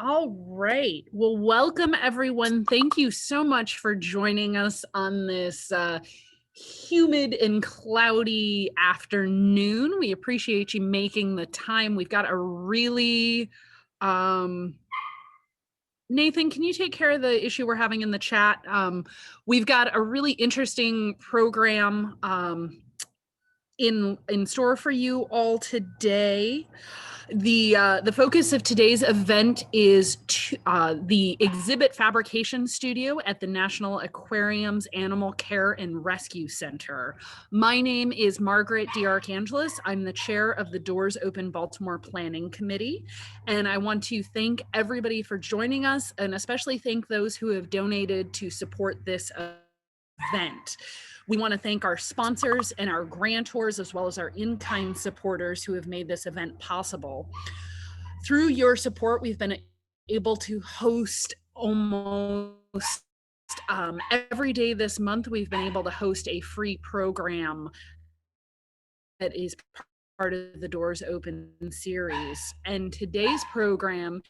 All right. Well, welcome everyone. Thank you so much for joining us on this humid and cloudy afternoon. We appreciate you making the time. We've got a really, Nathan, can you take care of the issue we're having in the chat? We've got a really interesting program in store for you all today. The focus of today's event is the exhibit fabrication studio at the National Aquarium's Animal Care and Rescue Center. My name is Margaret DeArchangelis. I'm the chair of the Doors Open Baltimore Planning Committee, and I want to thank everybody for joining us, and especially thank those who have donated to support this event. We want to thank our sponsors and our grantors, as well as our in-kind supporters who have made this event possible. Through your support, we've been able to host almost every day this month. We've been able to host a free program that is part of the Doors Open series. And today's program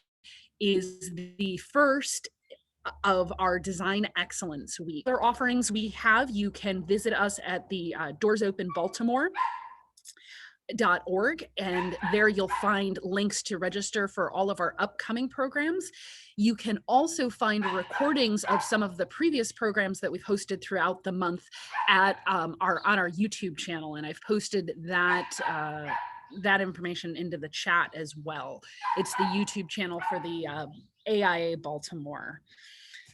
is the first of our Design Excellence Week. Other offerings we have, you can visit us at the Doors Open Baltimore .org, and there you'll find links to register for all of our upcoming programs. You can also find recordings of some of the previous programs that we've hosted throughout the month at on our YouTube channel, and I've posted that information into the chat as well. It's the YouTube channel for the AIA Baltimore.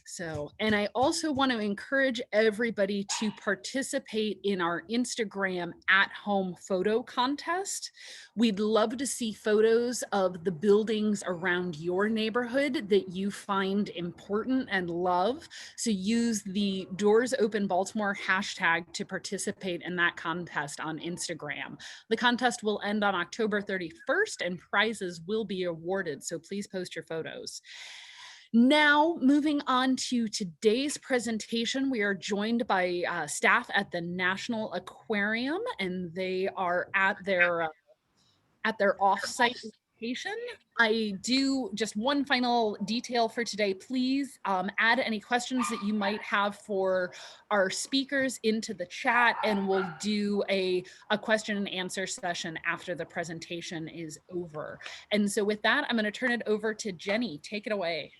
So, and I also want to encourage everybody to participate in our Instagram at-home photo contest. We'd love to see photos of the buildings around your neighborhood that you find important and love. So use the Doors Open Baltimore hashtag to participate in that contest on Instagram. The contest will end on October 31st and prizes will be awarded. So please post your photos. Now, moving on to today's presentation, we are joined by staff at the National Aquarium, and they are at their off-site location. I do just one final detail for today. Please add any questions that you might have for our speakers into the chat, and we'll do a question and answer session after the presentation is over. And so with that, I'm going to turn it over to Jenny. Take it away.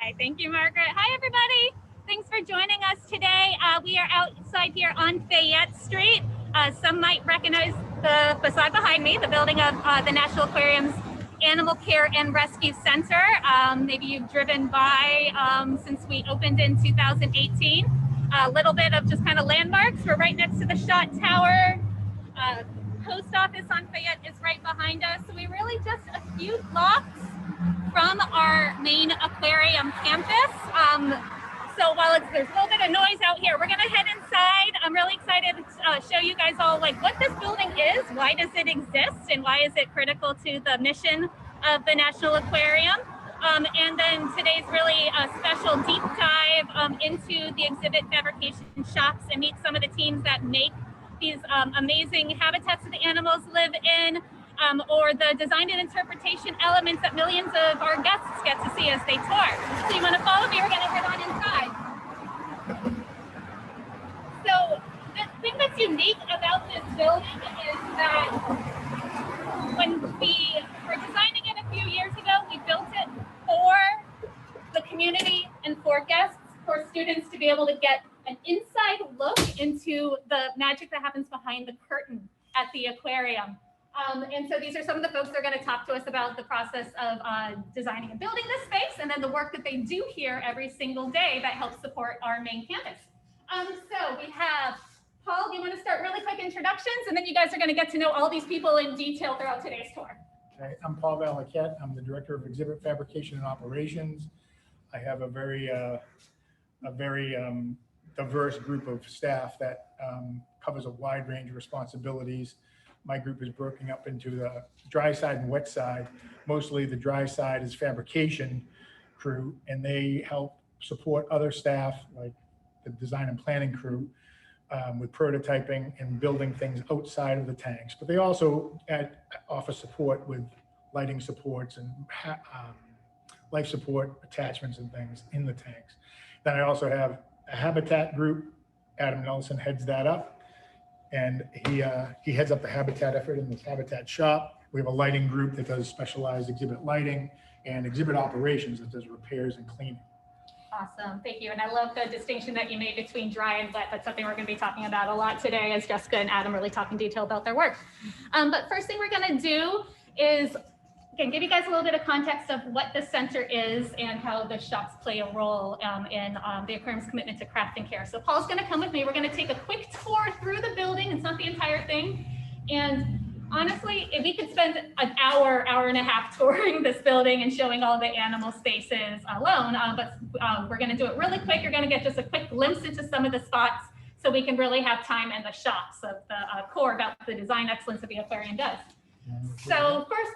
Hi, thank you, Margaret. Hi, everybody. Thanks for joining us today. We are outside here on Fayette Street. Some might recognize the facade behind me, the building of the National Aquarium's Animal Care and Rescue Center. Maybe you've driven by since we opened in 2018. A little bit of just kind of landmarks. We're right next to the Shot Tower. Post office on Fayette is right behind us. So we really just a few blocks from our main aquarium campus. So while there's a little bit of noise out here, we're gonna head inside. I'm really excited to show you guys all like what this building is, why does it exist, and why is it critical to the mission of the National Aquarium. And then today's really a special deep dive into the exhibit fabrication shops and meet some of the teams that make these amazing habitats that the animals live in. Or the design and interpretation elements that millions of our guests get to see as they tour. So you want to follow me, we're going to head on inside. So the thing that's unique about this building is that when we were designing it a few years ago, we built it for the community and for guests, for students to be able to get an inside look into the magic that happens behind the curtain at the aquarium. And so these are some of the folks that are going to talk to us about the process of designing and building this space, and then the work that they do here every single day that helps support our main campus. So we have Paul. Do you want to start really quick introductions, and then you guys are going to get to know all these people in detail throughout today's tour. Okay, I'm Paul Vallachette. I'm the Director of Exhibit Fabrication and Operations. I have a very diverse group of staff that covers a wide range of responsibilities. My group is broken up into the dry side and wet side. Mostly the dry side is fabrication crew, and they help support other staff like the design and planning crew with prototyping and building things outside of the tanks. But they also offer support with lighting supports and life support attachments and things in the tanks. Then I also have a habitat group. Adam Nelson heads that up, and he heads up the habitat effort in this habitat shop. We have a lighting group that does specialized exhibit lighting and exhibit operations that does repairs and cleaning. Awesome, thank you. And I love the distinction that you made between dry and wet. That's something we're going to be talking about a lot today, as Jessica and Adam really talk in detail about their work. But first thing we're going to do is, again, give you guys a little bit of context of what the center is and how the shops play a role in the aquarium's commitment to craft and care. So Paul's going to come with me. We're going to take a quick tour through the building. It's not the entire thing. And honestly, if we could spend an hour, hour and a half touring this building and showing all the animal spaces alone, but we're going to do it really quick. You're going to get just a quick glimpse into some of the spots so we can really have time in the shops of the core about the design excellence that the aquarium does. So first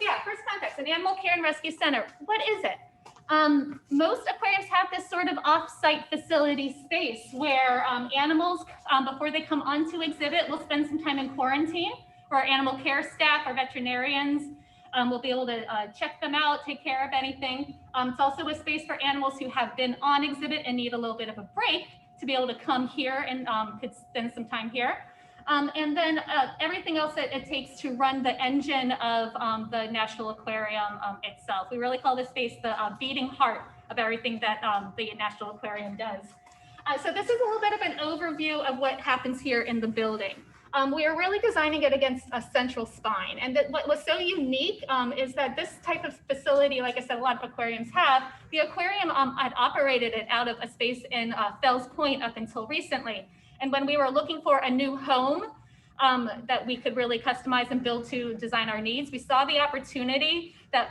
context, an animal care and rescue center. What is it? Most aquariums have this sort of off-site facility space where animals, before they come onto exhibit, will spend some time in quarantine. Our animal care staff, our veterinarians, will be able to check them out, take care of anything. It's also a space for animals who have been on exhibit and need a little bit of a break to be able to come here and could spend some time here. And then everything else that it takes to run the engine of the National Aquarium itself. We really call this space the beating heart of everything that the National Aquarium does. So this is a little bit of an overview of what happens here in the building. We are really designing it against a central spine. And what was so unique is that this type of facility, like I said, a lot of aquariums have, the aquarium had operated it out of a space in Fells Point up until recently. And when we were looking for a new home that we could really customize and build to design our needs, we saw the opportunity that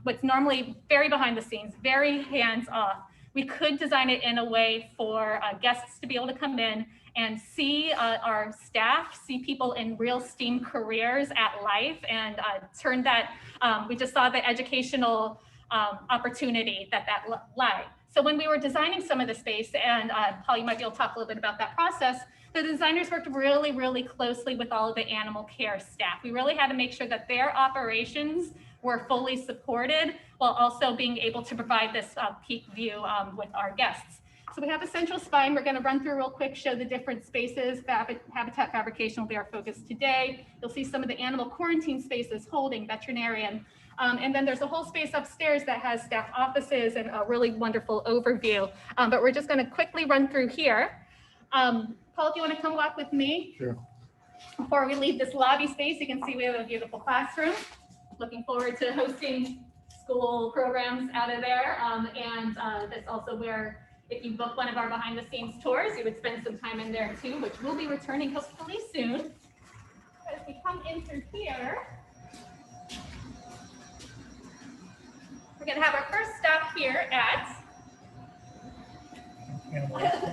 what's normally very behind the scenes, very hands off, we could design it in a way for guests to be able to come in and see our staff, see people in real STEAM careers at life, and turn that, we just saw the educational opportunity that lied. So when we were designing some of the space, and Paul, you might be able to talk a little bit about that process, the designers worked really, really closely with all of the animal care staff. We really had to make sure that their operations were fully supported while also being able to provide this peak view with our guests. So we have a central spine. We're going to run through real quick, show the different spaces. Habitat fabrication will be our focus today. You'll see some of the animal quarantine spaces, holding, veterinarian. And then there's a whole space upstairs that has staff offices and a really wonderful overview. But we're just going to quickly run through here. Paul, if you want to come walk with me. Sure. Before we leave this lobby space, you can see we have a beautiful classroom. Looking forward to hosting school programs out of there. And that's also where, if you book one of our behind the scenes tours, you would spend some time in there too, which we'll be returning hopefully soon. As we come in through here, we're going to have our first stop here at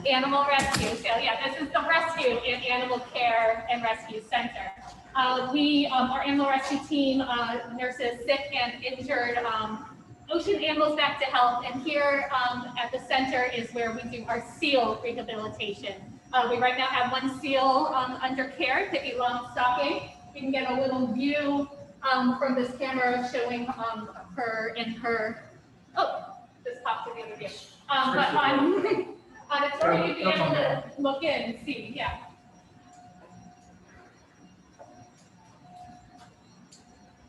Animal Rescue. So yeah, this is the Rescue and Animal Care and Rescue Center. Our animal rescue team nurses sick and injured ocean animals back to health. And here at the center is where we do our seal rehabilitation. We right now have one seal under care, Pippi Longstocking. We can get a little view from this camera showing her in her, this popped to the other view. But on a tour, you'd be able to look in and see, yeah.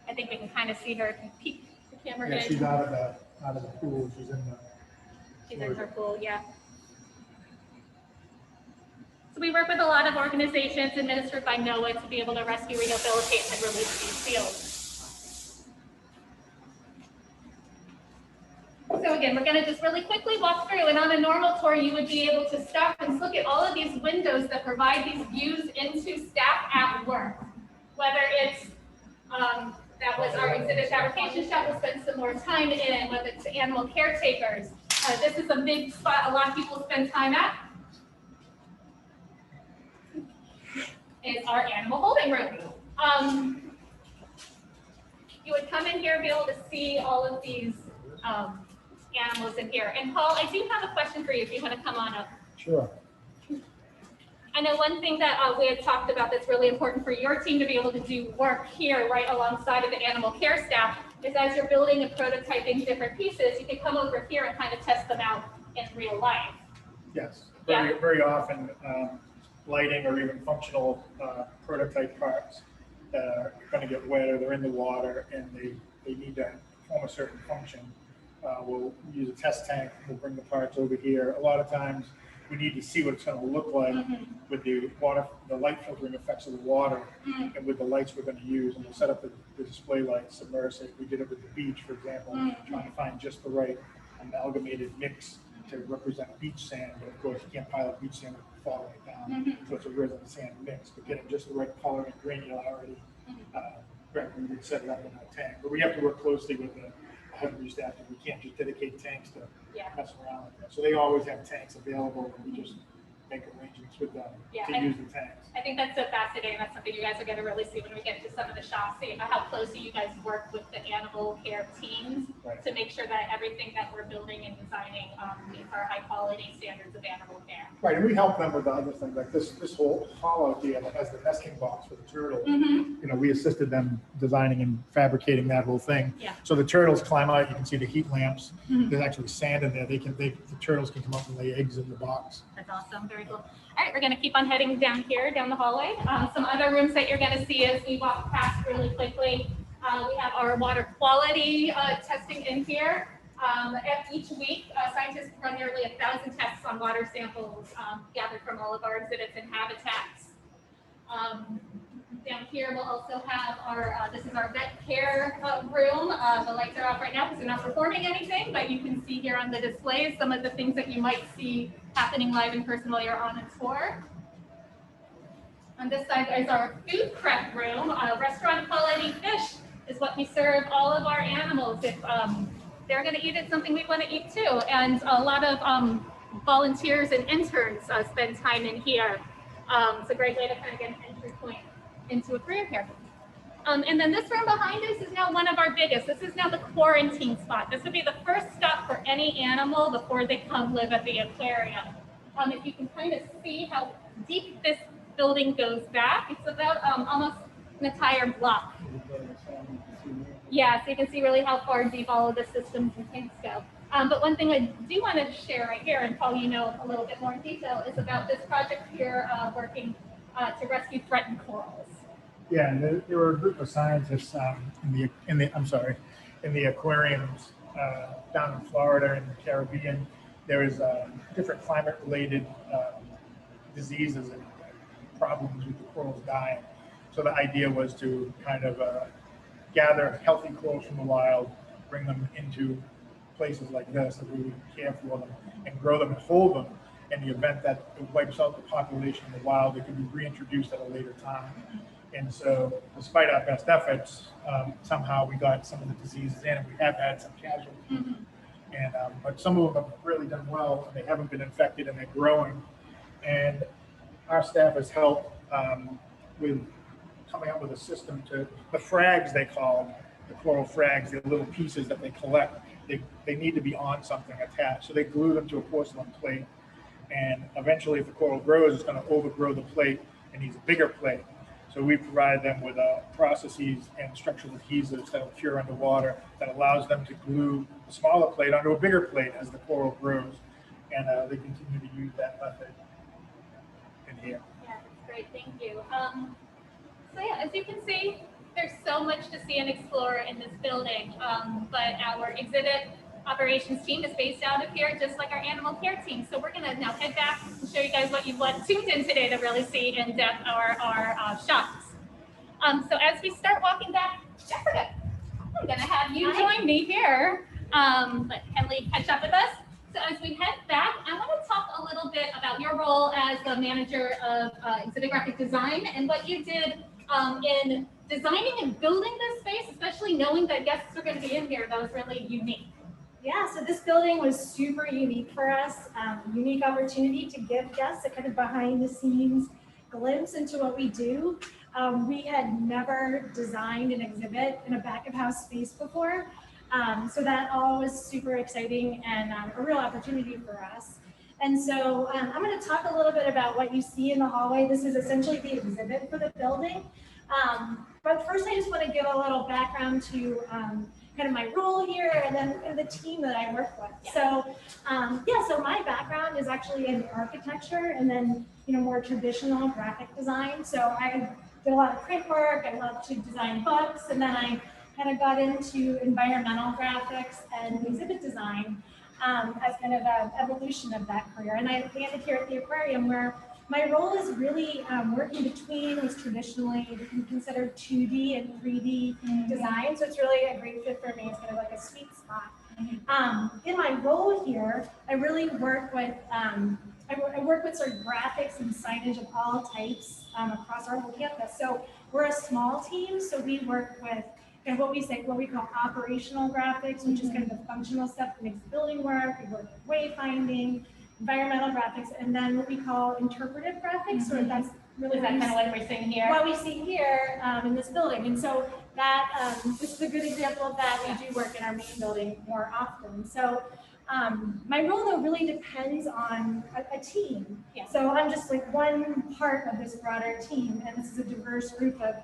I think we can kind of see her if you peek the camera in. She's out of the pool. She's in her pool, yeah. So we work with a lot of organizations administered by NOAA to be able to rescue, rehabilitate, and release these seals. So again, we're going to just really quickly walk through, and on a normal tour, you would be able to stop and look at all of these windows that provide these views into staff at work. Whether it's, that was our exhibit fabrication shop, we'll spend some more time in, whether it's animal caretakers. This is a big spot a lot of people spend time at. Is our animal holding room. You would come in here and be able to see all of these animals in here. And Paul, I do have a question for you if you want to come on up. Sure. I know one thing that we had talked about that's really important for your team to be able to do work here right alongside of the animal care staff is as you're building and prototyping different pieces, you can come over here and kind of test them out in real life. Yes, Yeah. very often, lighting or even functional prototype parts are going to get wet or they're in the water and they need to perform a certain function. We'll use a test tank, we'll bring the parts over here. A lot of times we need to see what it's going to look like with the water, the light filtering effects of the water and with the lights we're going to use. And we'll set up the display lights, submerged. We did it with the beach, for example, trying to find just the right amalgamated mix to represent beach sand, but of course you can't pile up beach sand and fall right down. So it's a resin sand mix, but getting just the right color and granularity, we would set it up in our tank. But we have to work closely with the husbandry staff, and we can't just dedicate tanks to mess around with that. So they always have tanks available, and we just make arrangements with them to use the tanks. I think that's so fascinating. That's something you guys are going to really see when we get to some of the shops, see how closely you guys work with the animal care teams to make sure that everything that we're building and designing meets our high quality standards of animal care. Right, and we help them with the other things, like this whole hollow here that has the nesting box for the turtle. You know, we assisted them designing and fabricating that whole thing. So the turtles climb out, you can see the heat lamps. There's actually sand in there. The turtles can come up and lay eggs in the box. That's awesome, very cool. All right, we're going to keep on heading down here, down the hallway. Some other rooms that you're going to see as we walk past really quickly. We have our water quality testing in here. Each week, scientists run nearly 1,000 tests on water samples gathered from all of our exhibits and habitats. Down here, we'll also have our, this is our vet care room. The lights are off right now because they're not performing anything, but you can see here on the displays some of the things that you might see happening live in person while you're on a tour. On this side is our food prep room. Restaurant quality fish is what we serve all of our animals. If they're going to eat it, something we want to eat too. And a lot of volunteers and interns spend time in here. It's a great way to kind of get an entry point into a career here. And then this room behind us is now one of our biggest. This is now the quarantine spot. This would be the first stop for any animal before they come live at the aquarium. If you can kind of see how deep this building goes back, it's about almost an entire block. Yeah, so you can see really how far deep all of the systems and tanks go. But one thing I do want to share right here, and Paul, you know a little bit more in detail, is about this project here working to rescue threatened corals. Yeah, and there were a group of scientists in the aquariums down in Florida and the Caribbean. There was different climate-related diseases and problems with the corals dying. So the idea was to kind of gather healthy corals from the wild, bring them into places like this that we would care for them and grow them and hold them. In the event that it wipes out the population in the wild, they can be reintroduced at a later time. And so, despite our best efforts, somehow we got some of the diseases in, and we have had some casualties. And but some of them have really done well, and they haven't been infected, and they're growing. And our staff has helped with coming up with a system to the frags they call the coral frags. They're little pieces that they collect. They need to be on something attached, so they glue them to a porcelain plate. And eventually, if the coral grows, it's going to overgrow the plate and needs a bigger plate. So we provide them with processes and structural adhesives that will cure underwater that allows them to glue the smaller plate onto a bigger plate as the coral grows. And they continue to use that method in here. Yeah, that's great. Thank you. So yeah, as you can see, there's so much to see and explore in this building. But our exhibit operations team is based out of here, just like our animal care team. So we're going to now head back and show you guys what you've tuned in today to really see in depth our shops. So as we start walking back, Jessica, I'm going to have you join me here. Let Henley catch up with us. So as we head back, I want to talk a little bit about your role as the manager of exhibit graphic design and what you did in designing and building this space, especially knowing that guests are going to be in here. That was really unique. Yeah, so this building was super unique for us, unique opportunity to give guests a kind of behind the scenes glimpse into what we do. We had never designed an exhibit in a back of house space before. So that all was super exciting and a real opportunity for us. And so I'm going to talk a little bit about what you see in the hallway. This is essentially the exhibit for the building. But first I just want to give a little background to kind of my role here and then the team that I work with. So so my background is actually in architecture and then, more traditional graphic design. So I did a lot of print work. I love to design books. And then I kind of got into environmental graphics and exhibit design as kind of an evolution of that career. And I landed here at the aquarium where my role is really working between what's traditionally considered 2D and 3D design. So it's really a great fit for me. It's kind of like a sweet spot. In my role here, I really work with I work with sort of graphics and signage of all types across our whole campus. So we're a small team, so we work with kind of what we call operational graphics, which is kind of the functional stuff that makes the building work. We work with wayfinding, environmental graphics, and then what we call interpretive graphics, or that's really kind of like we're seeing here? What we see here in this building. And so that this is a good example of that. We do work in our main building more often. So my role though really depends on a team. So I'm just like one part of this broader team, and this is a diverse group of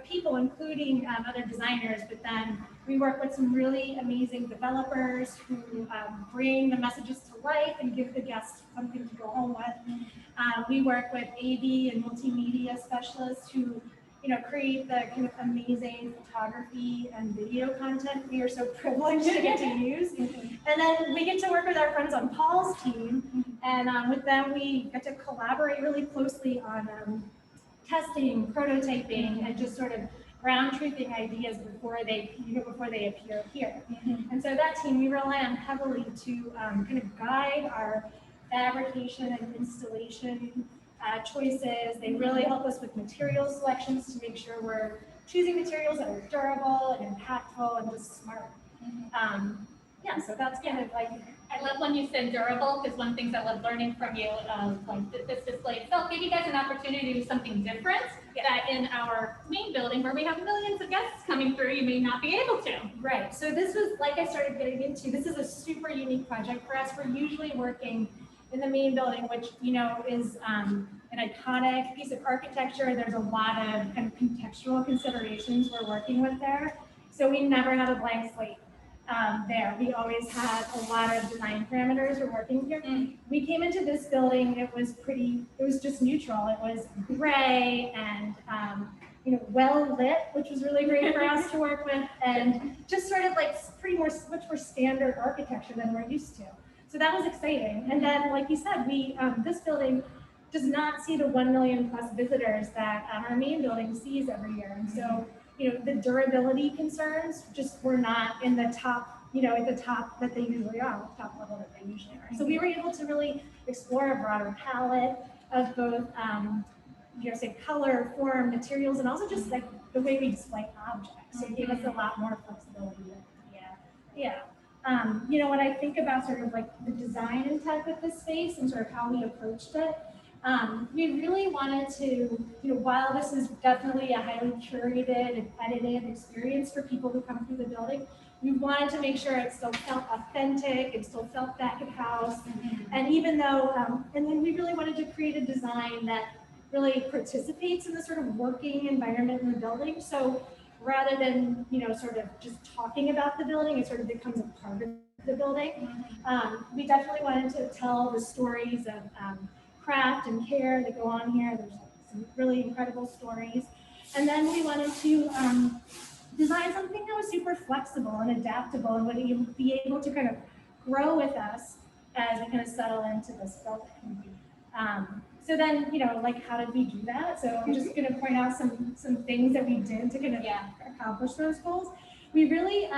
people, including other designers, but then we work with some really amazing developers who bring the messages to life and give the guests something to go home with. We work with AV and multimedia specialists who create the kind of amazing photography and video content we are so privileged to get to use. And then we get to work with our friends on Paul's team, and with them we get to collaborate really closely on testing, prototyping, and just sort of ground truthing ideas before they appear here. And so that team we rely on heavily to kind of guide our fabrication and installation choices. They really help us with material selections to make sure we're choosing materials that are durable and impactful and just smart. So that's kind of like. I love when you said durable, because one of the things I love learning from you, this display itself, gave you guys an opportunity to do something different that in our main building, where we have millions of guests coming through, you may not be able to. Right. So this was, like I started getting into, this is a super unique project for us. We're usually working in the main building, which is an iconic piece of architecture. There's a lot of kind of contextual considerations we're working with there. So we never have a blank slate. There. We always had a lot of design parameters we're working here. We came into this building, it was just neutral. It was gray and, well lit, which was really great for us to work with, and just sort of like much more standard architecture than we're used to. So that was exciting. And then, like you said, this building does not see the 1 million plus visitors that our main building sees every year. And so, the durability concerns just were not in the top, at the top that they usually are, top level that they usually are. So we were able to really explore a broader palette of both, say color, form, materials, and also just like the way we display objects. So it gave us a lot more flexibility. When I think about sort of like the design intent of this space and sort of how we approached it, we really wanted to, while this is definitely a highly curated and edited experience for people who come through the building, we wanted to make sure it still felt authentic, it still felt back of house. And even though, and then we really wanted to create a design that really participates in the sort of working environment in the building. So rather than, sort of just talking about the building, it sort of becomes a part of the building. We definitely wanted to tell the stories of craft and care that go on here. There's some really incredible stories. And then we wanted to design something that was super flexible and adaptable and would be able to kind of grow with us as we kind of settle into this building. So then, how did we do that? So I'm just going to point out some things that we did to kind of accomplish those goals. We really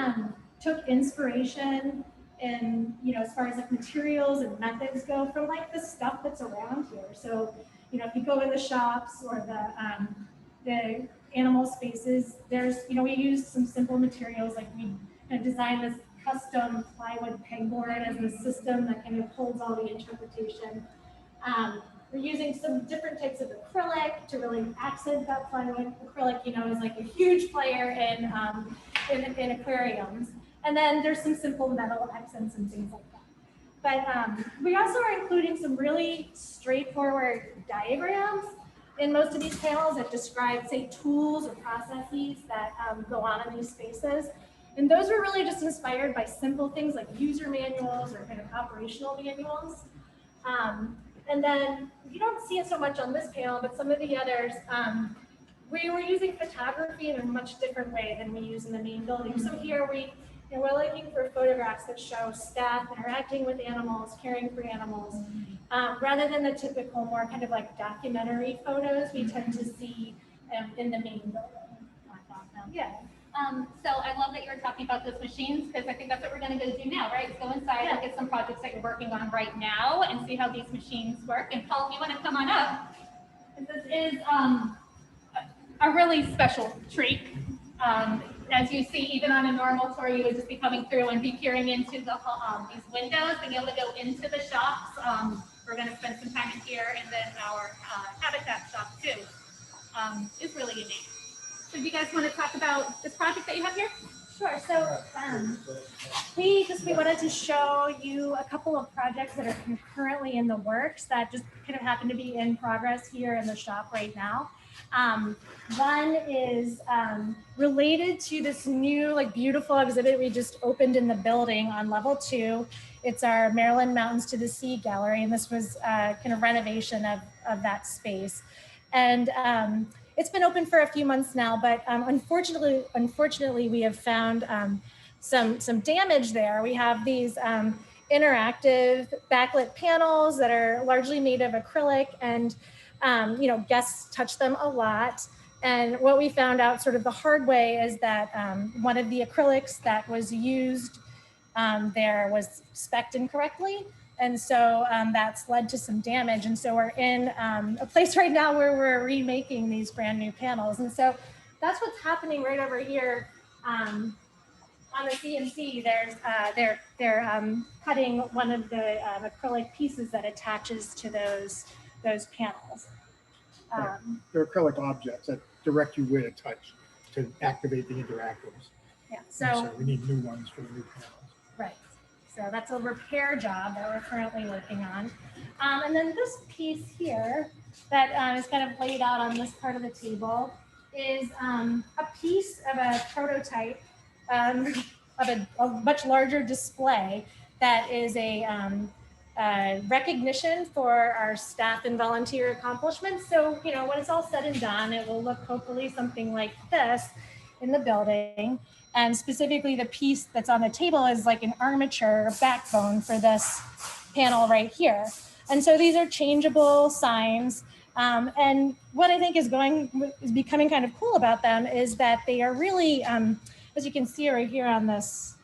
took inspiration and, as far as like materials and methods go from like the stuff that's around here. So, if you go in the shops or the animal spaces, there's, we use some simple materials, like we designed this custom plywood pegboard as a system that kind of holds all the interpretation. We're using some different types of acrylic to really accent that plywood. Acrylic, is like a huge player in aquariums. And then there's some simple metal accents and things like that. But we also are including some really straightforward diagrams in most of these panels that describe, say, tools or processes that go on in these spaces. And those were really just inspired by simple things like user manuals or kind of operational manuals. And then you don't see it so much on this panel, but some of the others, we were using photography in a much different way than we use in the main building. So here we're looking for photographs that show staff interacting with animals, caring for animals, rather than the typical more kind of like documentary photos we tend to see in the main building. That's awesome. Yeah. So I love that you were talking about those machines, because I think that's what we're going to go do now, right? Is go inside, look at some projects that you're working on right now and see how these machines work. And Paul, if you want to come on up, this is a really special treat. As you see, even on a normal tour, you would just be coming through and be peering into the these windows, being able to go into the shops. We're going to spend some time in here, and then our habitat shop too is really unique. So do you guys want to talk about this project that you have here? Sure. So we wanted to show you a couple of projects that are currently in the works that just kind of happen to be in progress here in the shop right now. One is related to this new, like, beautiful exhibit we just opened in the building on level 2. It's our Maryland Mountains to the Sea gallery, and this was kind of renovation of that space. And it's been open for a few months now, but unfortunately, we have found some damage there. We have these interactive backlit panels that are largely made of acrylic, and guests touch them a lot. And what we found out sort of the hard way is that one of the acrylics that was used there was spec'd incorrectly. And so that's led to some damage. And so we're in a place right now where we're remaking these brand new panels. And so that's what's happening right over here on the CNC. They're cutting one of the acrylic pieces that attaches to those panels. They're acrylic objects that direct you where to touch to activate the interactors. Yeah. So we need new ones for the new panels. Right. So that's a repair job that we're currently working on. And then this piece here that is kind of laid out on this part of the table is a piece of a prototype of a much larger display that is a recognition for our staff and volunteer accomplishments. So, when it's all said and done, it will look hopefully something like this in the building. And specifically, the piece that's on the table is like an armature backbone for this panel right here. And so these are changeable signs. And what I think is becoming kind of cool about them is that they are really, as you can see right here on this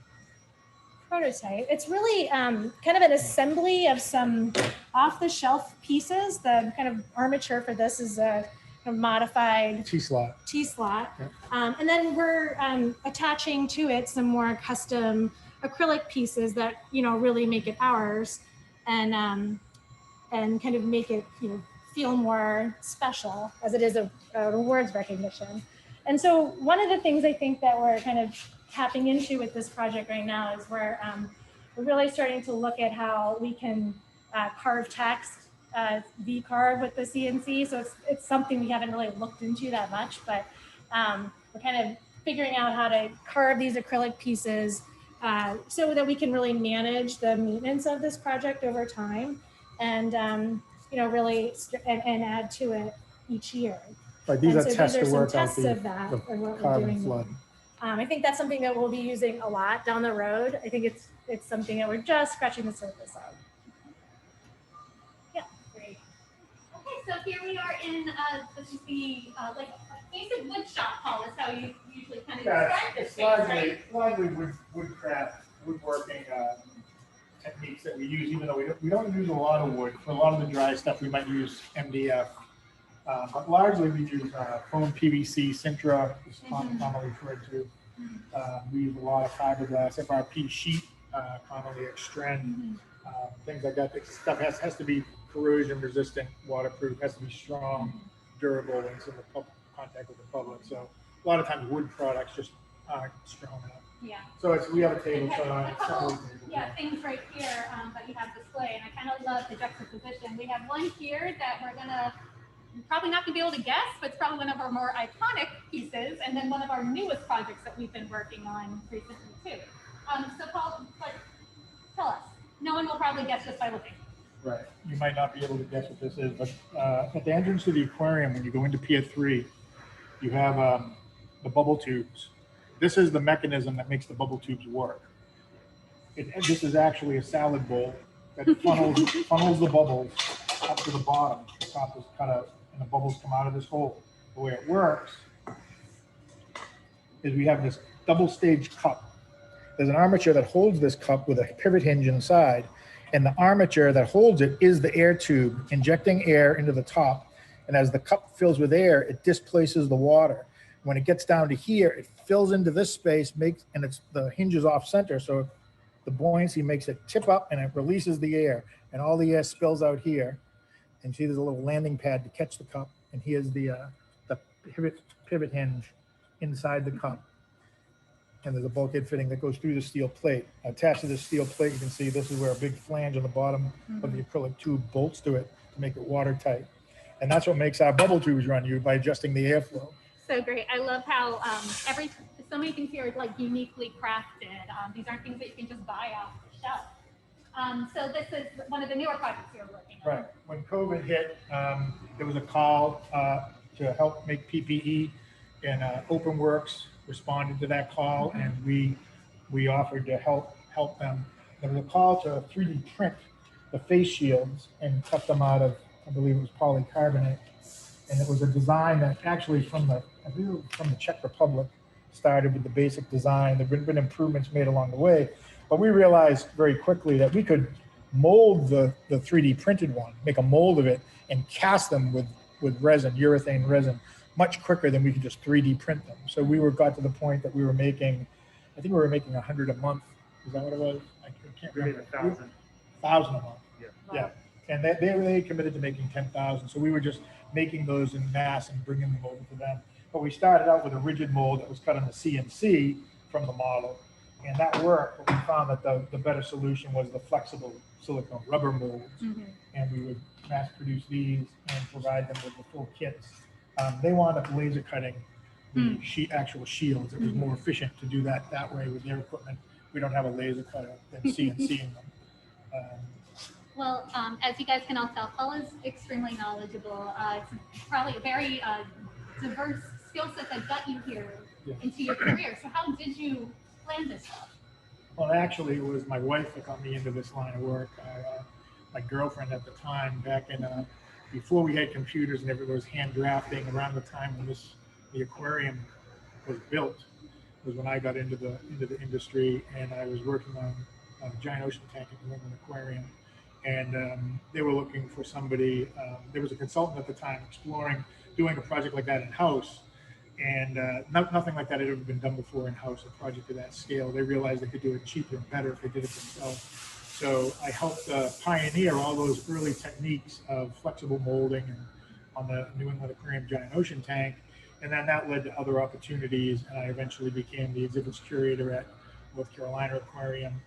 prototype, it's really kind of an assembly of some off-the-shelf pieces. The kind of armature for this is a modified T-slot. Yep. And then we're attaching to it some more custom acrylic pieces that really make it ours, and kind of make it feel more special, as it is a awards recognition. And so one of the things I think that we're kind of tapping into with this project right now is we're really starting to look at how we can carve text, V-carve with the CNC. So it's something we haven't really looked into that much, but we're kind of figuring out how to carve these acrylic pieces so that we can really manage the maintenance of this project over time, and really and add to it each year. Right, these and are so tests to work out of that the and what we're carbon doing. flood. I think that's something that we'll be using a lot down the road. I think it's something that we're just scratching the surface of. Yeah. Great. Okay, so here we are in this is the like basic wood shop, Paul, is how you usually kind of describe this It's space, right? largely woodcraft, woodworking techniques that we use, even though we don't use a lot of wood. For a lot of the dry stuff, we might use MDF. But largely we use foam PVC, Sintra is commonly referred to. We use a lot of fiberglass, FRP sheet, commonly Extrend, things like that. This stuff has to be corrosion resistant, waterproof, has to be strong, durable, and it's in the contact with the public. So a lot of times wood products just aren't strong enough. Yeah. So we have a table. A couple, things right here that you have displayed, and I kind of love the juxtaposition. We have one here that we're gonna you're probably not gonna be able to guess, but it's probably one of our more iconic pieces, and then one of our newest projects that we've been working on recently too. So Paul, tell us. No one will probably guess this by looking. Right. You might not be able to guess what this is, but at the entrance to the aquarium, when you go into Pier 3, you have the bubble tubes. This is the mechanism that makes the bubble tubes work. This is actually a salad bowl that funnels the bubbles up to the bottom. The top is cut out, and the bubbles come out of this hole. The way it works is we have this double-stage cup. There's an armature that holds this cup with a pivot hinge inside, and the armature that holds it is the air tube, injecting air into the top. And as the cup fills with air, it displaces the water. When it gets down to here, it fills into this space, and it's the hinge is off center, so the buoyancy makes it tip up and it releases the air, and all the air spills out here. And see, there's a little landing pad to catch the cup, and here's the pivot hinge inside the cup. And there's a bulkhead fitting that goes through the steel plate. Attached to the steel plate, you can see this is where a big flange on the bottom of the acrylic tube bolts to it to make it watertight. And that's what makes our bubble tubes run you by adjusting the airflow. So great. I love how so many things here are like uniquely crafted. These aren't things that you can just buy off the shelf. So this is one of the newer projects you're working on. Right. When COVID hit, there was a call to help make PPE, and OpenWorks responded to that call, and we offered to help them. There was a call to 3D print the face shields and cut them out of, I believe it was polycarbonate, and it was a design that actually from the Czech Republic started with the basic design. There've been improvements made along the way, but we realized very quickly that we could mold the 3D printed one, make a mold of it, and cast them with resin, urethane resin, much quicker than we could just 3D print them. So we got to the point that we were making, I think we were making 100 a month. Is that what it was? I can't remember. 1,000. 1,000 a month. Yeah. Yeah. And they committed to making 10,000. So we were just making those in mass and bringing them over to them. But we started out with a rigid mold that was cut on the CNC from the model. And that worked, but we found that the better solution was the flexible silicone rubber molds. And we would mass produce these and provide them with the full kits. They wound up laser cutting the actual shields. It was more efficient to do that way with their equipment. We don't have a laser cutter than CNCing them. Well, as you guys can all tell, Paul is extremely knowledgeable. It's probably a very diverse skill set that got you here into your career. So how did you land this stuff? Well, actually, it was my wife that got me into this line of work. My girlfriend at the time, back in before we had computers and everything was hand drafting, around the time when the aquarium was built, was when I got into the industry, and I was working on a giant ocean tank at the New England Aquarium. And they were looking for somebody. There was a consultant at the time exploring doing a project like that in-house, and nothing like that had ever been done before in-house, a project of that scale. They realized they could do it cheaper and better if they did it themselves. So I helped pioneer all those early techniques of flexible molding and on the New England Aquarium giant ocean tank, and then that led to other opportunities, and I eventually became the exhibits curator at North Carolina Aquarium.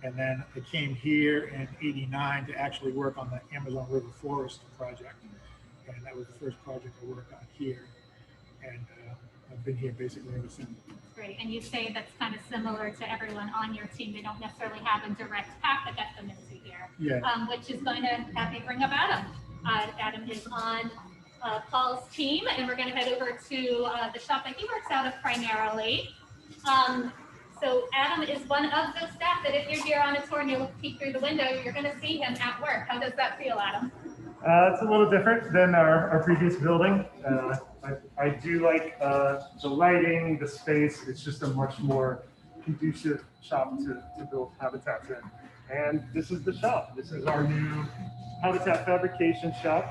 And then I came here in '89 to actually work on the Amazon River Forest project. And that was the first project I worked on here. And I've been here basically ever since. Great. And you say that's kind of similar to everyone on your team. They don't necessarily have a direct path that gets them into here. Yeah. Which is going to have me bring up Adam. Adam is on Paul's team, and we're going to head over to the shop that he works out of primarily. So Adam is one of the staff that if you're here on a tour and you peek through the window, you're going to see him at work. How does that feel, Adam? It's a little different than our previous building. I do like the lighting, the space. It's just a much more conducive shop to build habitats in. And this is the shop. This is our new habitat fabrication shop.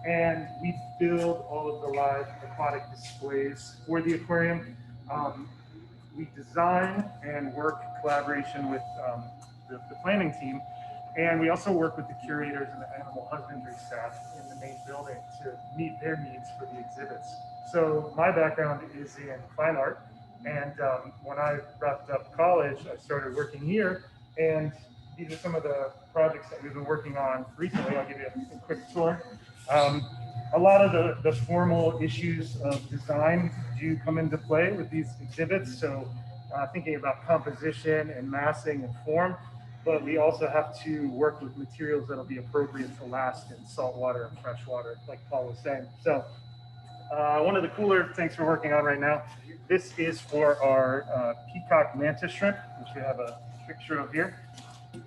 And we build all of the live aquatic displays for the aquarium. We design and work collaboration with the planning team. And we also work with the curators and the animal husbandry staff in the main building to meet their needs for the exhibits. So my background is in fine art. And when I wrapped up college, I started working here. And these are some of the projects that we've been working on recently. I'll give you a quick tour. a lot of the formal issues of design do come into play with these exhibits. So thinking about composition and massing and form, but we also have to work with materials that'll be appropriate to last in saltwater and freshwater, like Paul was saying. So one of the cooler things we're working on right now, this is for our Peacock Mantis shrimp, which we have a picture of here.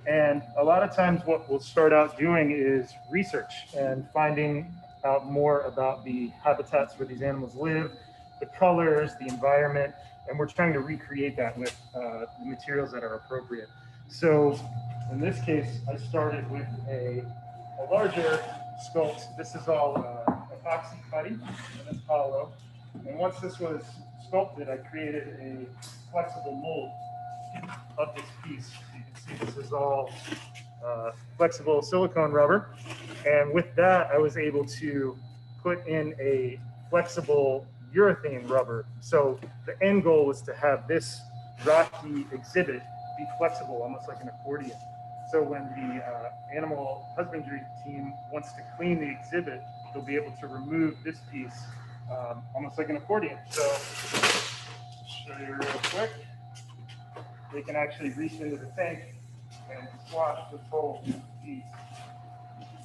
And a lot of times what we'll start out doing is research and finding out more about the habitats where these animals live, the colors, the environment, and we're trying to recreate that with the materials that are appropriate. So in this case, I started with a larger sculpt. This is all epoxy putty, and it's hollow. And once this was sculpted, I created a flexible mold of this piece. You can see this is all flexible silicone rubber. And with that, I was able to put in a flexible urethane rubber. So the end goal was to have this rocky exhibit be flexible, almost like an accordion. So when the animal husbandry team wants to clean the exhibit, they'll be able to remove this piece almost like an accordion. So show you real quick. They can actually reach into the tank and swash this whole piece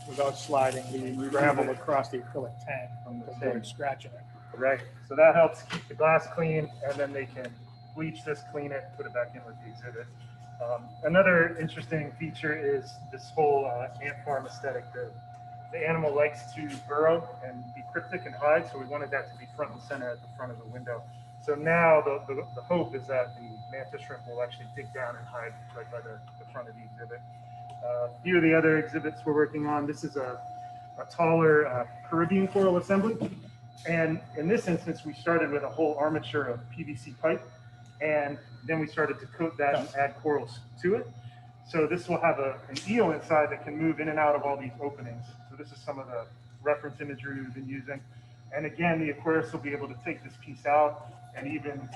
Without sliding the gravel across the acrylic tank from the tank, scratching it. Right. So that helps keep the glass clean, and then they can bleach this, clean it, put it back in with the exhibit. Another interesting feature is this whole ant farm aesthetic. The animal likes to burrow and be cryptic and hide, so we wanted that to be front and center at the front of the window. So now the hope is that the mantis shrimp will actually dig down and hide right by the front of the exhibit. A few of the other exhibits we're working on, this is a taller Caribbean coral assembly. And in this instance, we started with a whole armature of PVC pipe, and then we started to coat that and add corals to it. So this will have an eel inside that can move in and out of all these openings. So this is some of the reference imagery we've been using. And again, the aquarist will be able to take this piece out and even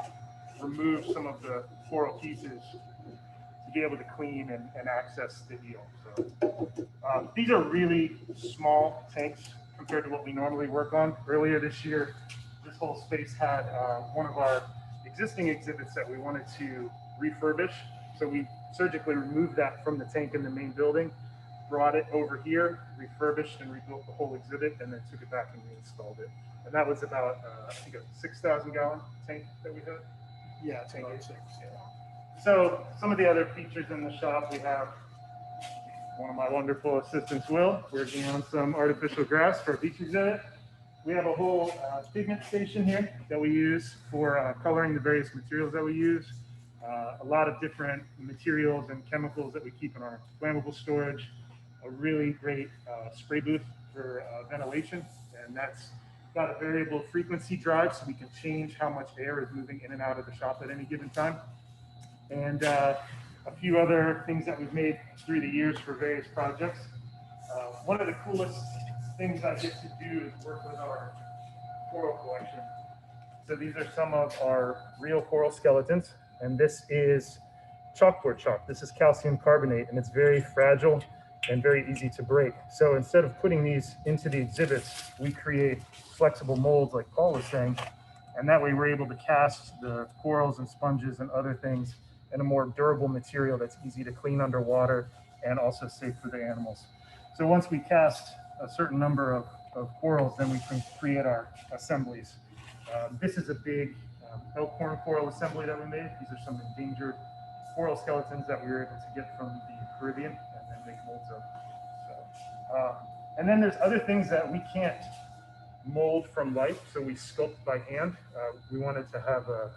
remove some of the coral pieces to be able to clean and access the eel. So these are really small tanks compared to what we normally work on. Earlier this year, this whole space had one of our existing exhibits that we wanted to refurbish. So we surgically removed that from the tank in the main building, brought it over here, refurbished and rebuilt the whole exhibit, and then took it back and reinstalled it. And that was about, I think, a 6,000 gallon tank that we had. Yeah, tank A6. Yeah. So some of the other features in the shop, we have one of my wonderful assistants, Will, working on some artificial grass for a beach exhibit. We have a whole pigment station here that we use for coloring the various materials that we use. A lot of different materials and chemicals that we keep in our flammable storage. A really great spray booth for ventilation, and that's got a variable frequency drive, so we can change how much air is moving in and out of the shop at any given time. And a few other things that we've made through the years for various projects. One of the coolest things I get to do is work with our coral collection. So these are some of our real coral skeletons, and this is chalkboard chalk. This is calcium carbonate, and it's very fragile and very easy to break. So instead of putting these into the exhibits, we create flexible molds like Paul was saying, and that way we're able to cast the corals and sponges and other things in a more durable material that's easy to clean underwater and also safe for the animals. So once we cast a certain number of corals, then we can create our assemblies. This is a big elkhorn coral assembly that we made. These are some endangered coral skeletons that we were able to get from the Caribbean and then make molds of. So, and then there's other things that we can't mold from life, so we sculpt by hand. We wanted to have a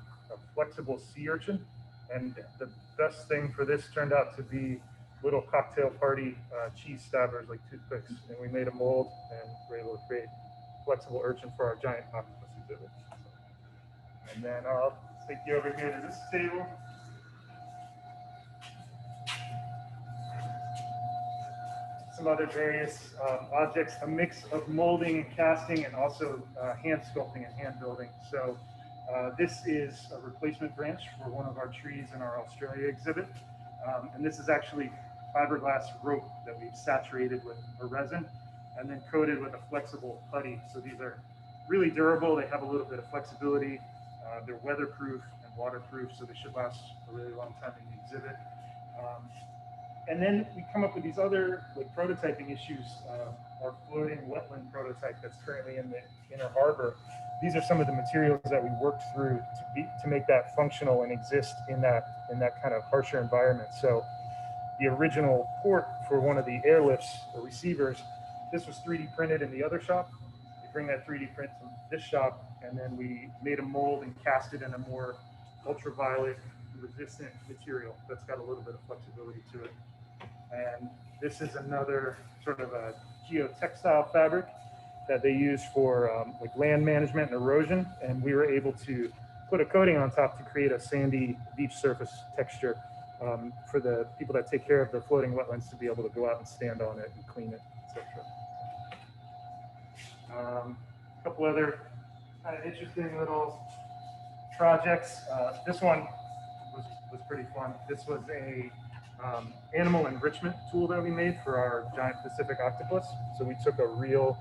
flexible sea urchin, and the best thing for this turned out to be little cocktail party cheese stabbers like toothpicks, and we made a mold and were able to create flexible urchin for our giant octopus exhibit. And then I'll take you over here to this table. Some other various objects, a mix of molding and casting, and also hand sculpting and hand building. So this is a replacement branch for one of our trees in our Australia exhibit. And this is actually fiberglass rope that we've saturated with a resin. and then coated with a flexible putty. So these are really durable. They have a little bit of flexibility. They're weatherproof and waterproof, so they should last a really long time in the exhibit. And then we come up with these other like prototyping issues. Our floating wetland prototype that's currently in the inner harbor. These are some of the materials that we worked through to make that functional and exist in that kind of harsher environment. So the original port for one of the airlifts or receivers, this was 3D printed in the other shop. We bring that 3D print to this shop, and then we made a mold and cast it in a more ultraviolet resistant material that's got a little bit of flexibility to it. And this is another sort of a geotextile fabric that they use for like land management and erosion. And we were able to put a coating on top to create a sandy beach surface texture for the people that take care of the floating wetlands to be able to go out and stand on it and clean it, etc. A couple other kind of interesting little projects. This one was pretty fun. This was a animal enrichment tool that we made for our giant Pacific octopus. So we took a real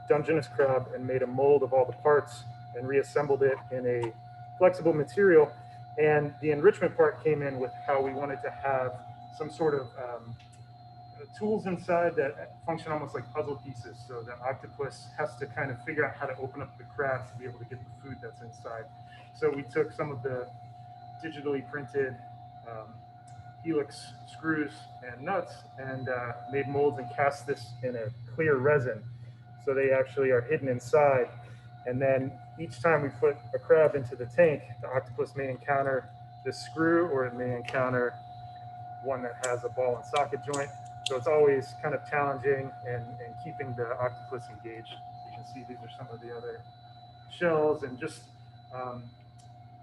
Dungeness crab and made a mold of all the parts and reassembled it in a flexible material. And the enrichment part came in with how we wanted to have some sort of tools inside that function almost like puzzle pieces. So the octopus has to kind of figure out how to open up the crab to be able to get the food that's inside. So we took some of the digitally printed helix screws and nuts and made molds and cast this in a clear resin. So they actually are hidden inside. And then each time we put a crab into the tank, the octopus may encounter this screw or it may encounter one that has a ball and socket joint. So it's always kind of challenging and keeping the octopus engaged. You can see these are some of the other shells, and just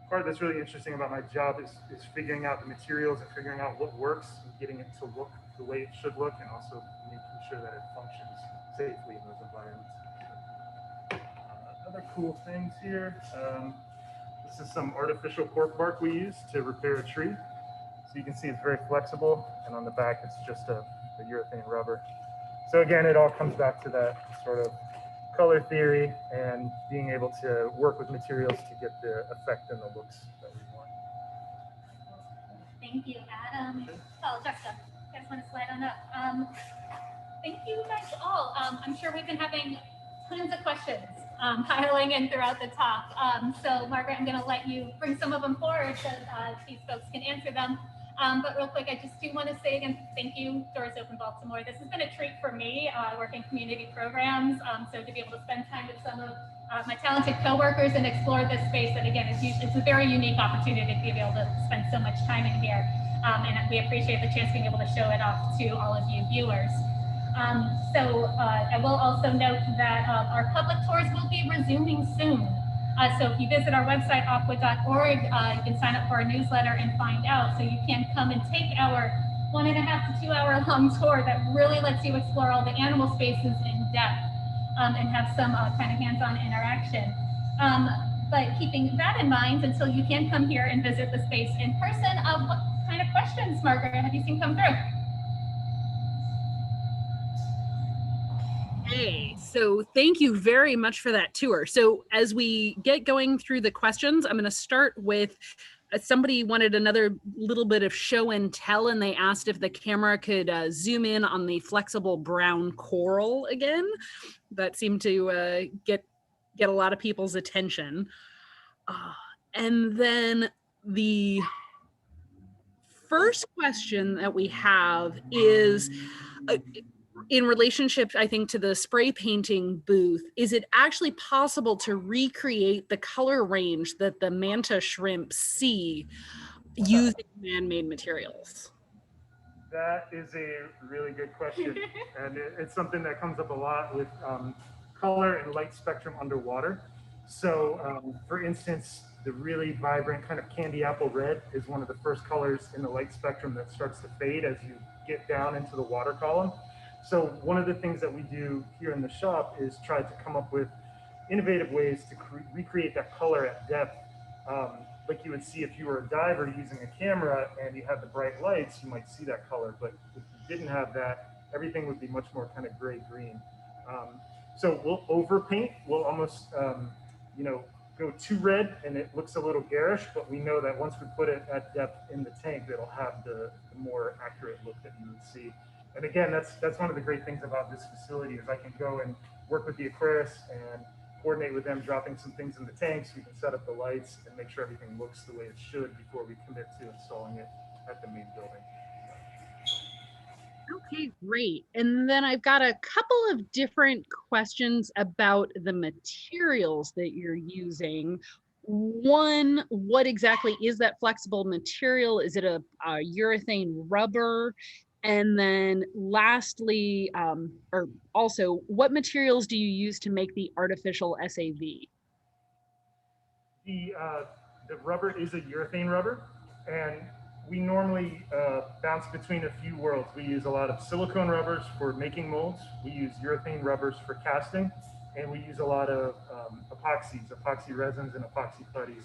part that's really interesting about my job is figuring out the materials and figuring out what works and getting it to look the way it should look, and also making sure that it functions safely in those environments. Other cool things here. This is some artificial cork bark we use to repair a tree. So you can see it's very flexible, and on the back it's just a urethane rubber. So again, it all comes back to that sort of color theory and being able to work with materials to get the effect and the looks that we want. Thank you, Adam. Oh, Jessica, you guys want to slide on up? Thank you guys all. I'm sure we've been having tons of questions piling in throughout the talk. So Margaret, I'm going to let you bring some of them forward so these folks can answer them. But real quick, I just do want to say again, thank you, Doors Open Baltimore. This has been a treat for me, working community programs. So to be able to spend time with some of my talented coworkers and explore this space that again, it's a very unique opportunity to be able to spend so much time in here. And we appreciate the chance being able to show it off to all of you viewers. I will also note that our public tours will be resuming soon. So if you visit our website, aqua.org, you can sign up for our newsletter and find out. So you can come and take our 1.5 to 2 hour long tour that really lets you explore all the animal spaces in depth and have some kind of hands-on interaction. But keeping that in mind, until you can come here and visit the space in person, what kind of questions, Margaret, have you seen come through? Hey, so thank you very much for that tour. So as we get going through the questions, I'm going to start with somebody wanted another little bit of show and tell, and they asked if the camera could zoom in on the flexible brown coral again. That seemed to get a lot of people's attention. And then the first question that we have is, in relationship, I think, to the spray painting booth, is it actually possible to recreate the color range that the manta shrimps see using man-made materials? That is a really good question. And it's something that comes up a lot with color and light spectrum underwater. So for instance, the really vibrant kind of candy apple red is one of the first colors in the light spectrum that starts to fade as you get down into the water column. So one of the things that we do here in the shop is try to come up with innovative ways to recreate that color at depth. Like you would see if you were a diver using a camera and you had the bright lights, you might see that color. But if you didn't have that, everything would be much more kind of gray-green. So we'll overpaint. We'll almost, you know, go too red and it looks a little garish, but we know that once we put it at depth in the tank, it'll have the more accurate look that you would see. And again, that's one of the great things about this facility is I can go and work with the aquarists and coordinate with them dropping some things in the tanks. We can set up the lights and make sure everything looks the way it should before we commit to installing it at the main building. Okay, great. And then I've got a couple of different questions about the materials that you're using. One, what exactly is that flexible material? Is it a urethane rubber? And then lastly, or also, what materials do you use to make the artificial SAV? The rubber is a urethane rubber, and we normally bounce between a few worlds. We use a lot of silicone rubbers for making molds. We use urethane rubbers for casting, and we use a lot of epoxy resins and epoxy putties.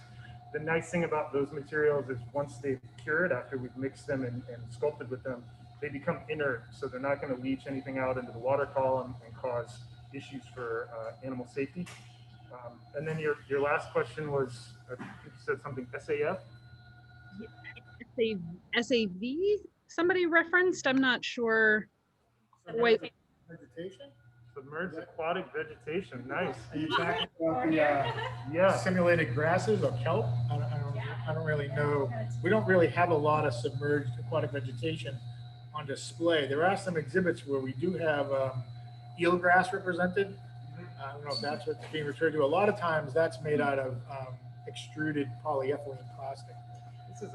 The nice thing about those materials is once they've cured, after we've mixed them and sculpted with them, they become inert, so they're not going to leach anything out into the water column and cause issues for animal safety. And then your last question was, I think you said something, SAF? SAV, somebody referenced, I'm not sure. Wait. Vegetation? Submerged aquatic vegetation, nice. Are you talking about the Yeah, simulated grasses or kelp? I don't really know. We don't really have a lot of submerged aquatic vegetation on display. There are some exhibits where we do have eelgrass represented. I don't know if that's what's being referred to. A lot of times that's made out of extruded polyethylene plastic.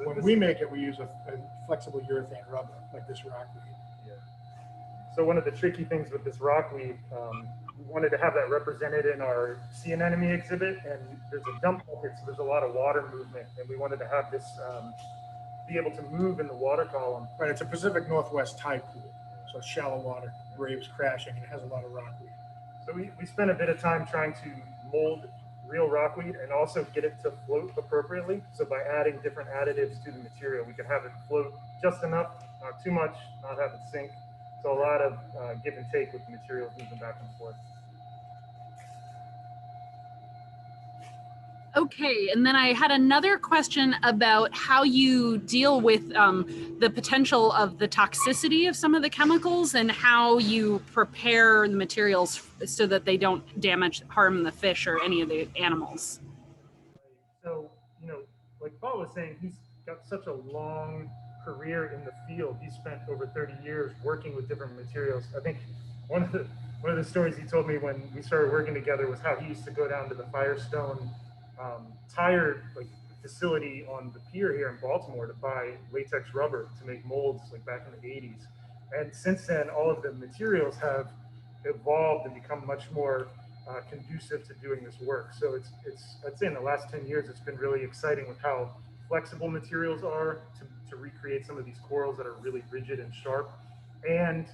When we make it, we use a flexible urethane rubber, like this rockweed. Yeah. So one of the tricky things with this rockweed, we wanted to have that represented in our sea anemone exhibit, and there's a dump bucket, so there's a lot of water movement, and we wanted to have this be able to move in the water column. Right, it's a Pacific Northwest tide pool, so shallow water, waves crashing, and it has a lot of rockweed. So we spent a bit of time trying to mold real rockweed and also get it to float appropriately. So by adding different additives to the material, we could have it float just enough, not too much, not have it sink. So a lot of give and take with the materials moving back and forth. Okay, and then I had another question about how you deal with the potential of the toxicity of some of the chemicals and how you prepare the materials so that they don't harm the fish or any of the animals. So, you know, like Paul was saying, he's got such a long career in the field. He spent over 30 years working with different materials. I think one of the stories he told me when we started working together was how he used to go down to the Firestone tire facility on the pier here in Baltimore to buy latex rubber to make molds like back in the 80s. And since then, all of the materials have evolved and become much more conducive to doing this work. So it's I'd say in the last 10 years, it's been really exciting with how flexible materials are to recreate some of these corals that are really rigid and sharp. And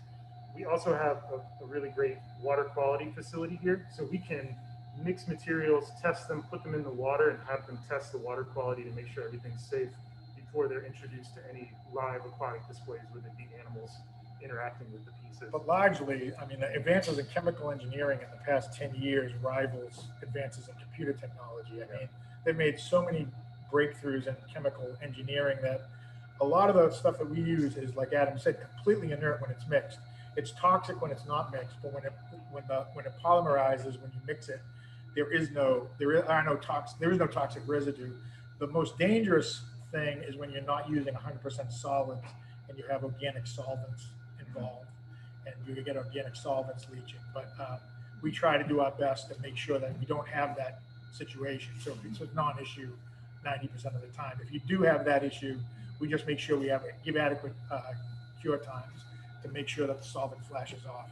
we also have a really great water quality facility here. So we can mix materials, test them, put them in the water, and have them test the water quality to make sure everything's safe before they're introduced to any live aquatic displays where there'd be animals interacting with the pieces. But largely, I mean, the advances in chemical engineering in the past 10 years rivals advances in computer technology. I mean, they've made so many breakthroughs in chemical engineering that a lot of the stuff that we use is, like Adam said, completely inert when it's mixed. It's toxic when it's not mixed, but when it polymerizes, when you mix it, there is no toxic residue. The most dangerous thing is when you're not using 100% solids and you have organic solvents involved, and you get organic solvents leaching. But we try to do our best to make sure that we don't have that situation. So it's a non-issue 90% of the time. If you do have that issue, we just make sure we give adequate cure times to make sure that the solvent flashes off.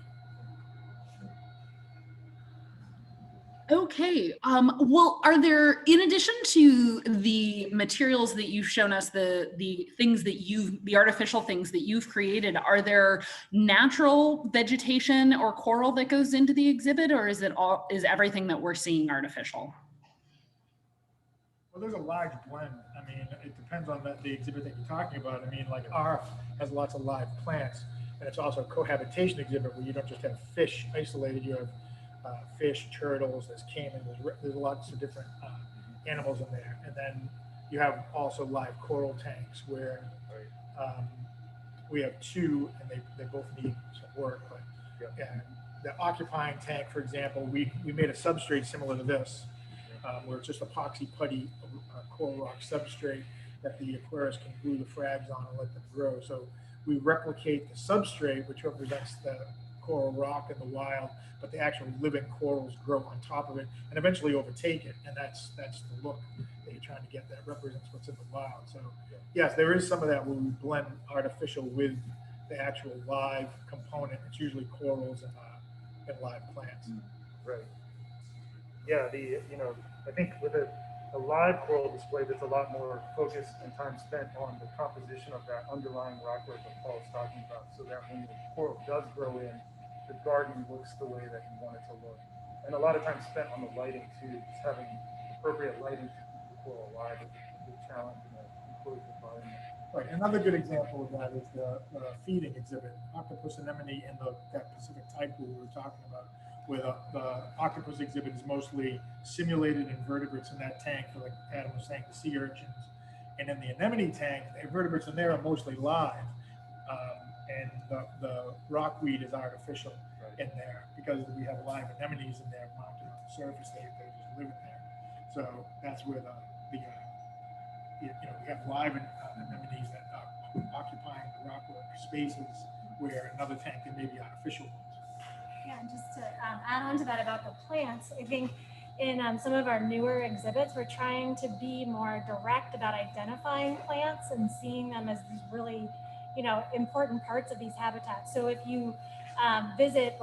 Okay. Well, are there, in addition to the materials that you've shown us, the artificial things that you've created, are there natural vegetation or coral that goes into the exhibit, or is everything that we're seeing artificial? Well, there's a large blend. I mean, it depends on the exhibit that you're talking about. I mean, like ARF has lots of live plants. And it's also a cohabitation exhibit where you don't just have fish isolated, you have fish, turtles, there's caiman, there's lots of different animals in there. And then you have also live coral tanks where we have two, and they both need some work. But yeah, the occupying tank, for example, we made a substrate similar to this, where it's just epoxy putty coral rock substrate that the aquarists can glue the frags on and let them grow. So we replicate the substrate, which represents the coral rock in the wild, but the actual living corals grow on top of it and eventually overtake it. And that's the look that you're trying to get, that represents what's in the wild. So yes, there is some of that where we blend artificial with the actual live component. It's usually corals and live plants. Right. Yeah, I think with a live coral display, there's a lot more focus and time spent on the composition of that underlying rockwork that Paul's talking about, so that when the coral does grow in, the garden looks the way that you want it to look. And a lot of time spent on the lighting too, just having appropriate lighting to keep the coral alive is a big challenge in an enclosed environment. Right. Another good example of that is the feeding exhibit, octopus anemone in that Pacific tide pool we were talking about, where the octopus exhibit is mostly simulated invertebrates in that tank, for like Adam was saying, the sea urchins. And in the anemone tank, the invertebrates in there are mostly live. And the rockweed is artificial in there because we have live anemones in there mounted on the surface. They just live in there. So that's where we have live anemones that are occupying the rockwork spaces where another tank there may be artificial ones. Yeah, and just to add on to that about the plants, I think in some of our newer exhibits, we're trying to be more direct about identifying plants and seeing them as these really, important parts of these habitats. So if you visit,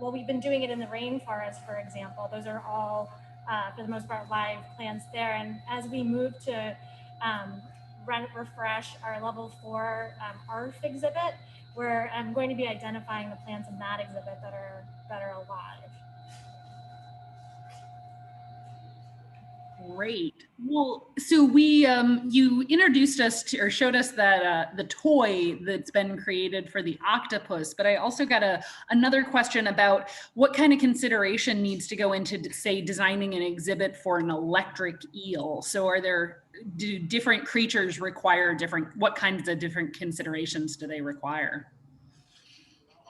we've been doing it in the rainforest, for example, those are all, for the most part, live plants there. And as we move to refresh our level 4 ARF exhibit, where I'm going to be identifying the plants in that exhibit that are alive. Great. Well, so you introduced us to, or showed us that the toy that's been created for the octopus, but I also got another question about what kind of consideration needs to go into, say, designing an exhibit for an electric eel. So do different creatures require what kinds of different considerations do they require?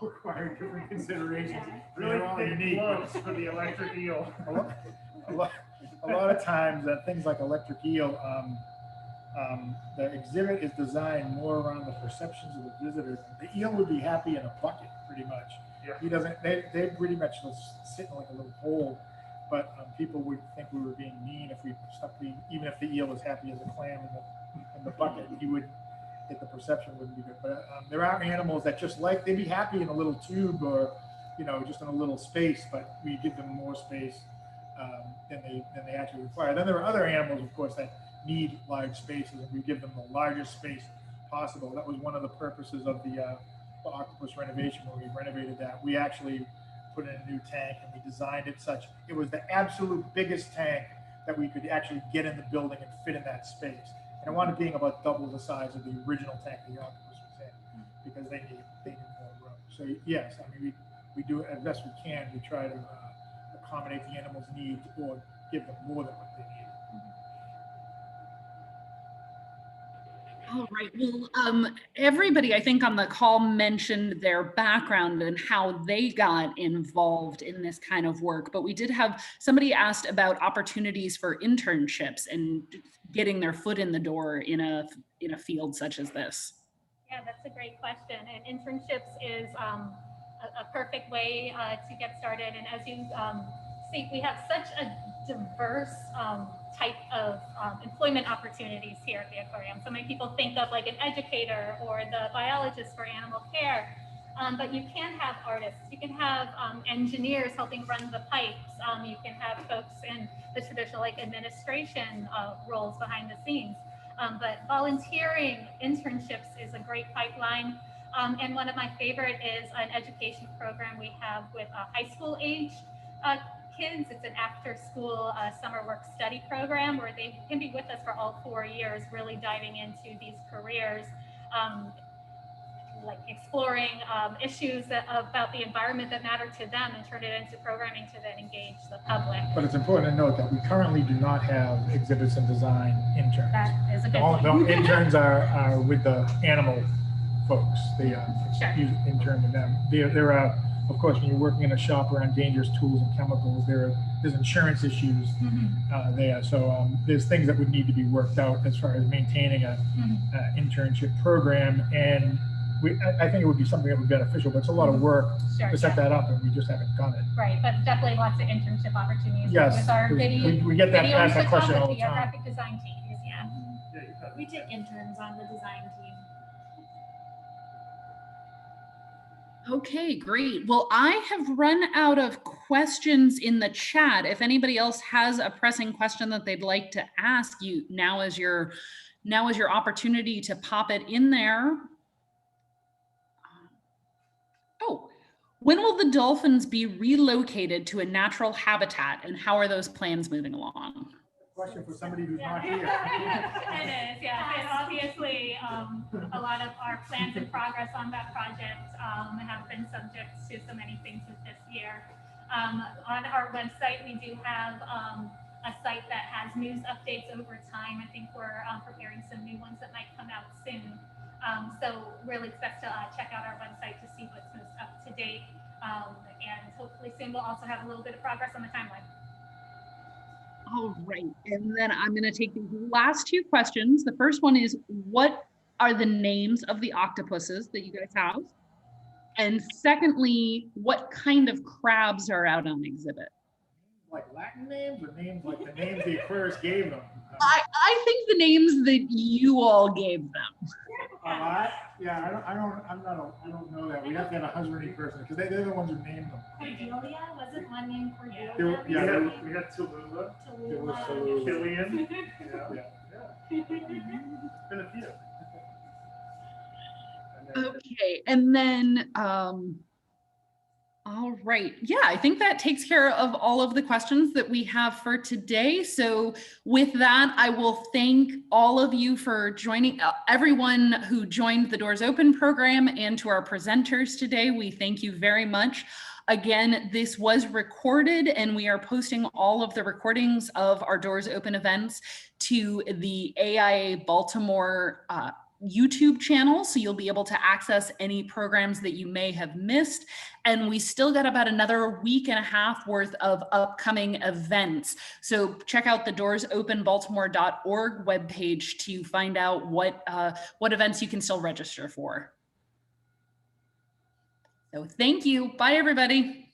Require different considerations. Really They're all thick unique. gloves for the electric eel. A lot of times, things like electric eel, the exhibit is designed more around the perceptions of the visitor. The eel would be happy in a bucket, pretty much. Yeah. He doesn't. They pretty much sit in like a little hole. But people would think we were being mean if we stuck even if the eel was happy as a clam in the bucket, the perception wouldn't be good. But there are animals that they'd be happy in a little tube or, just in a little space, but we give them more space than they actually require. Then there are other animals, of course, that need large spaces, and we give them the largest space possible. That was one of the purposes of the octopus renovation, where we renovated that. We actually put in a new tank, and we designed it such it was the absolute biggest tank that we could actually get in the building and fit in that space. And I wanted being about double the size of the original tank the octopus was in, because they need more room. So yes, I mean we do it as best we can. We try to accommodate the animals' needs or give them more than what they need. All right. Well, everybody, I think, on the call mentioned their background and how they got involved in this kind of work. But we did have somebody asked about opportunities for internships and getting their foot in the door in a field such as this. Yeah, that's a great question. And internships is a perfect way to get started. And as you see, we have such a diverse type of employment opportunities here at the aquarium. So many people think of like an educator or the biologist for animal care, but you can have artists, you can have engineers helping run the pipes, you can have folks in the traditional like administration roles behind the scenes. But volunteering internships is a great pipeline. And one of my favorite is an education program we have with high school age kids. It's an after school summer work study program where they can be with us for all 4 years, really diving into these careers. like exploring issues about the environment that matter to them and turn it into programming to then engage the public. But it's important to note that we currently do not have exhibits and design interns. That is a good The point. interns are with the animal folks. They Sure. intern with them. There are, of course, when you're working in a shop around dangerous tools and chemicals, there's insurance issues there. So there's things that would need to be worked out as far as maintaining a internship program. And I think it would be something that would be beneficial, but it's a lot of work Sure, to set yeah. that up, and we just haven't done it. Right, but definitely lots of internship opportunities Yes, with our video. we get that video and asked that question all the photography, our time. graphic design teams, yeah. Yeah, you bet. We take interns on the design team. Okay, great. Well, I have run out of questions in the chat. If anybody else has a pressing question that they'd like to ask you, now is your opportunity to pop it in there. Oh, when will the dolphins be relocated to a natural habitat, and how are those plans moving along? Question for somebody who's not here. It is, yeah. And obviously, a lot of our plans and progress on that project have been subject to so many things this year. On our website, we do have a site that has news updates over time. I think we're preparing some new ones that might come out soon. So really expect to check out our website to see what's most up to date. And hopefully soon we'll also have a little bit of progress on the timeline. All right, and then I'm going to take these last two questions. The first one is, what are the names of the octopuses that you guys have? And secondly, what kind of crabs are out on exhibit? Like Latin names or names like the names the aquarists gave them? I think the names that you all gave them. Yeah, I don't know that. We have to have a husbandry person because they're the ones who named them. Cordelia, wasn't one named Cordelia? We had Tallulah, There was Tallulah. Tallulah. Killian. Yeah. It's been a few. Okay, and then, all right. Yeah, I think that takes care of all of the questions that we have for today. So with that, I will thank all of you for joining, everyone who joined the Doors Open program, and to our presenters today. We thank you very much. Again, this was recorded, and we are posting all of the recordings of our Doors Open events to the AIA Baltimore YouTube channel, so you'll be able to access any programs that you may have missed. And we still got about another week and a half worth of upcoming events. So check out the doorsopenbaltimore.org webpage to find out what events you can still register for. So thank you. Bye, everybody.